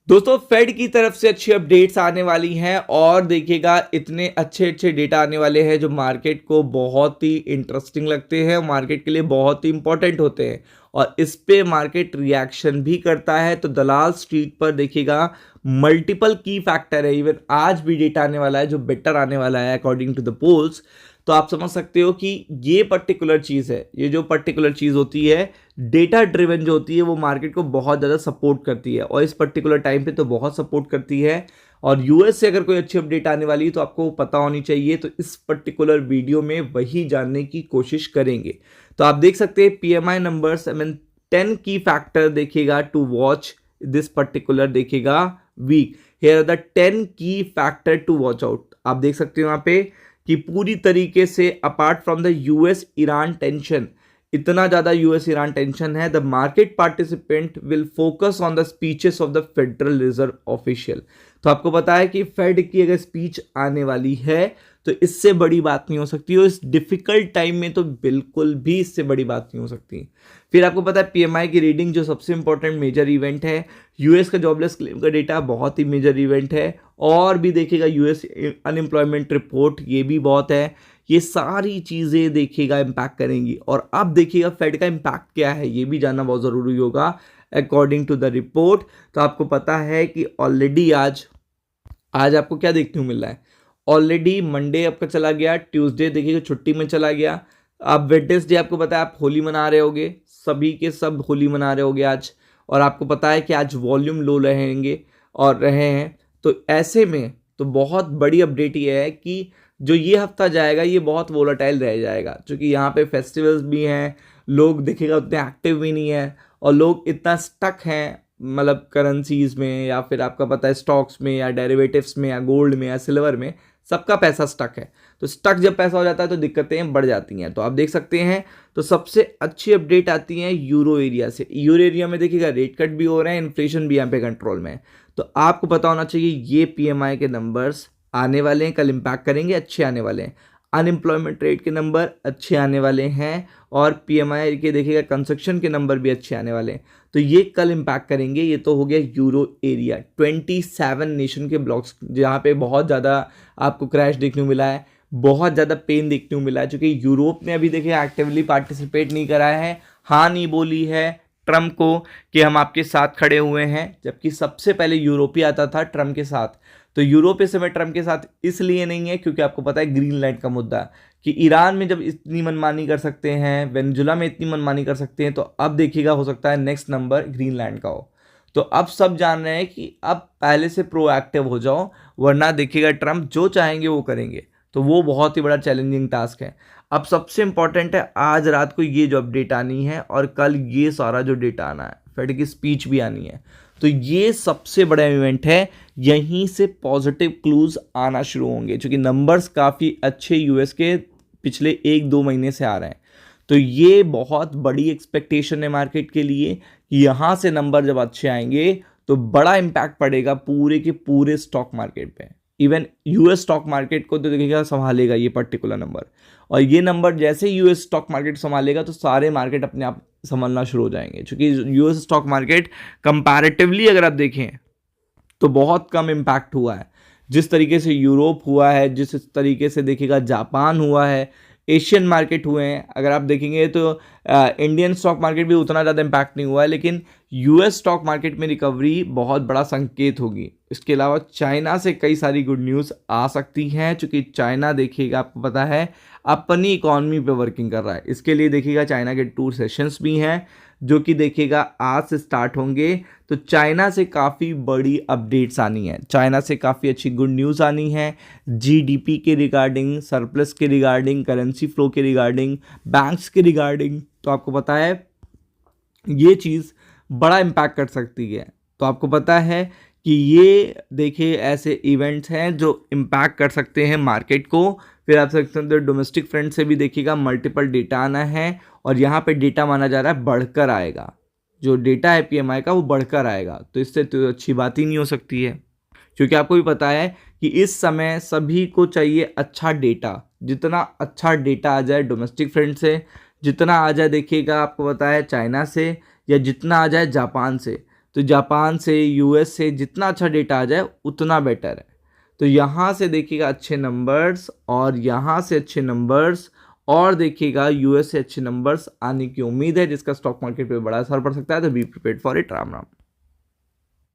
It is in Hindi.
दोस्तों फेड की तरफ से अच्छी अपडेट्स आने वाली हैं और देखिएगा इतने अच्छे अच्छे डेटा आने वाले हैं जो मार्केट को बहुत ही इंटरेस्टिंग लगते हैं और मार्केट के लिए बहुत ही इंपॉर्टेंट होते हैं और इस पे मार्केट रिएक्शन भी करता है। तो दलाल स्ट्रीट पर देखिएगा मल्टीपल की फैक्टर है, इवन आज भी डेटा आने वाला है जो बेटर आने वाला है अकॉर्डिंग टू द पोल्स। तो आप समझ सकते हो कि ये पर्टिकुलर चीज़ है, ये जो पर्टिकुलर चीज़ होती है डेटा ड्रिवन जो होती है वो मार्केट को बहुत ज़्यादा सपोर्ट करती है और इस पर्टिकुलर टाइम पे तो बहुत सपोर्ट करती है। और यूएस से अगर कोई अच्छी अपडेट आने वाली है तो आपको पता होनी चाहिए, तो इस पर्टिकुलर वीडियो में वही जानने की कोशिश करेंगे। तो आप देख सकते हैं पीएमआई नंबर्स, आई मीन 10 की फैक्टर देखिएगा टू वॉच दिस पर्टिकुलर देखिएगा वीक। हियर आर द 10 की फैक्टर टू वॉच आउट। आप देख सकते हो यहाँ पे कि पूरी तरीके से apart from the US Iran tension, इतना ज़्यादा यूएस ईरान टेंशन है, the market participant will focus on the speeches of the federal reserve official. तो आपको पता है कि फेड की अगर स्पीच आने वाली है तो इससे बड़ी बात नहीं हो सकती, और इस डिफिकल्ट टाइम में तो बिल्कुल भी इससे बड़ी बात नहीं हो सकती। फिर आपको पता है पीएमआई की रीडिंग जो सबसे इंपॉर्टेंट मेजर इवेंट है, यूएस का जॉबलेस क्लेम का डेटा बहुत ही मेजर इवेंट है, और भी देखिएगा यूएस अनएम्प्लॉयमेंट रिपोर्ट ये भी बहुत है। ये सारी चीज़ें देखिएगा इम्पैक्ट करेंगी, और अब देखिएगा फेड का इम्पैक्ट क्या है ये भी जानना बहुत ज़रूरी होगा अकॉर्डिंग टू द रिपोर्ट। तो आपको पता है कि ऑलरेडी आज आपको क्या देखने को मिल रहा है, ऑलरेडी मंडे आपका चला गया, ट्यूसडे देखिएगा छुट्टी में चला गया, अब वेडनेसडे आपको पता है आप होली मना रहे होगे, सभी के सब होली मना रहे होगे आज, और आपको पता है कि आज वॉल्यूम लो रहेंगे और रहे हैं। तो ऐसे में तो बहुत बड़ी अपडेट ये है कि जो ये हफ्ता जाएगा ये बहुत वोलाटाइल रह जाएगा, क्योंकि यहाँ पे फेस्टिवल्स भी हैं, लोग देखिएगा उतने एक्टिव भी नहीं है, और लोग इतना स्टक हैं मतलब करेंसीज में, या फिर आपका पता है स्टॉक्स में या डेरिवेटिव्स में या गोल्ड में या सिल्वर में, सबका पैसा स्टक है। तो स्टक जब पैसा हो जाता है तो दिक्कतें बढ़ जाती हैं। तो आप देख सकते हैं तो सबसे अच्छी अपडेट आती है यूरो एरिया से। यूरो एरिया में देखिएगा रेट कट भी हो रहे हैं, इन्फ्लेशन भी यहाँ पे कंट्रोल में है। तो आपको पता होना चाहिए ये पीएमआई के नंबर्स आने वाले हैं, कल इम्पैक्ट करेंगे, अच्छे आने वाले हैं। अनएम्प्लॉयमेंट रेट के नंबर अच्छे आने वाले हैं, और पीएमआई के देखिएगा कंस्ट्रक्शन के नंबर भी अच्छे आने वाले हैं। तो ये कल इम्पैक्ट करेंगे। ये तो हो गया यूरो एरिया, 27 नेशन के ब्लॉक्स जहाँ पे बहुत ज़्यादा आपको क्रैश देखने को मिला है, बहुत ज़्यादा पेन देखने को मिला है, क्योंकि यूरोप ने अभी देखिए एक्टिवली पार्टिसिपेट नहीं करा है, हाँ नहीं बोली है ट्रम्प को कि हम आपके साथ खड़े हुए हैं, जबकि सबसे पहले यूरोप ही आता था ट्रम्प के साथ। तो यूरोप इस समय ट्रम्प के साथ इसलिए नहीं है क्योंकि आपको पता है ग्रीनलैंड का मुद्दा, कि ईरान में जब इतनी मनमानी कर सकते हैं, वेनेजुला में इतनी मनमानी कर सकते हैं, तो अब देखिएगा हो सकता है नेक्स्ट नंबर ग्रीनलैंड का हो। तो अब सब जान रहे हैं कि अब पहले से प्रोएक्टिव हो जाओ, वरना देखिएगा ट्रम्प जो चाहेंगे वो करेंगे। तो वो बहुत ही बड़ा चैलेंजिंग टास्क है। अब सबसे इंपॉर्टेंट है आज रात को ये जो अपडेट आनी है, और कल ये सारा जो डेटा आना है, फेड की स्पीच भी आनी है। तो ये सबसे बड़ा इवेंट है, यहीं से पॉजिटिव क्लूज आना शुरू होंगे, क्योंकि नंबर्स काफ़ी अच्छे यूएस के पिछले 1-2 महीने से आ रहे हैं। तो ये बहुत बड़ी एक्सपेक्टेशन है मार्केट के लिए कि यहाँ से नंबर जब अच्छे आएंगे तो बड़ा इम्पैक्ट पड़ेगा पूरे के पूरे स्टॉक मार्केट पे। इवन यूएस स्टॉक मार्केट को तो देखिएगा संभालेगा ये पर्टिकुलर नंबर, और ये नंबर जैसे यूएस स्टॉक मार्केट संभालेगा तो सारे मार्केट अपने आप संभलना शुरू हो जाएंगे, क्योंकि यूएस स्टॉक मार्केट कंपैरेटिवली अगर आप देखें तो बहुत कम इम्पैक्ट हुआ है। जिस तरीके से यूरोप हुआ है, जिस तरीके से देखिएगा जापान हुआ है, एशियन मार्केट हुए हैं, अगर आप देखेंगे तो इंडियन स्टॉक मार्केट भी उतना ज़्यादा इम्पैक्ट नहीं हुआ है, लेकिन यूएस स्टॉक मार्केट में रिकवरी बहुत बड़ा संकेत होगी। इसके अलावा चाइना से कई सारी गुड न्यूज़ आ सकती हैं, क्योंकि चाइना देखिएगा आपको पता है अपनी इकॉनमी पे वर्किंग कर रहा है। इसके लिए देखिएगा चाइना के 2 सेशंस भी हैं जो कि देखिएगा आज से स्टार्ट होंगे। तो चाइना से काफ़ी बड़ी अपडेट्स आनी है, चाइना से काफ़ी अच्छी गुड न्यूज़ आनी है, जीडीपी के रिगार्डिंग, सरप्लस के रिगार्डिंग, करेंसी फ्लो के रिगार्डिंग, बैंक्स के रिगार्डिंग। तो आपको पता है ये चीज़ बड़ा इम्पैक्ट कर सकती है। तो आपको पता है कि ये देखिए ऐसे इवेंट्स हैं जो इम्पैक्ट कर सकते हैं मार्केट को। फिर आप सकते हैं तो डोमेस्टिक फ्रंट से भी देखिएगा मल्टीपल डेटा आना है, और यहाँ पे डेटा माना जा रहा है बढ़कर आएगा, जो डेटा है पीएमआई का वो बढ़कर आएगा। तो इससे तो अच्छी बात ही नहीं हो सकती है, क्योंकि आपको भी पता है कि इस समय सभी को चाहिए अच्छा डेटा। जितना अच्छा डेटा आ जाए डोमेस्टिक फ्रंट से, जितना आ जाए देखिएगा आपको पता है चाइना से, या जितना आ जाए जापान से, तो जापान से, यूएस से जितना अच्छा डेटा आ जाए उतना बेटर है। तो यहाँ से देखिएगा अच्छे नंबर्स और यहाँ से अच्छे नंबर्स और देखिएगा यूएस से अच्छे नंबर्स आने की उम्मीद है, जिसका स्टॉक मार्केट पे बड़ा असर पड़ सकता है। तो be prepared for it. Ram Ram.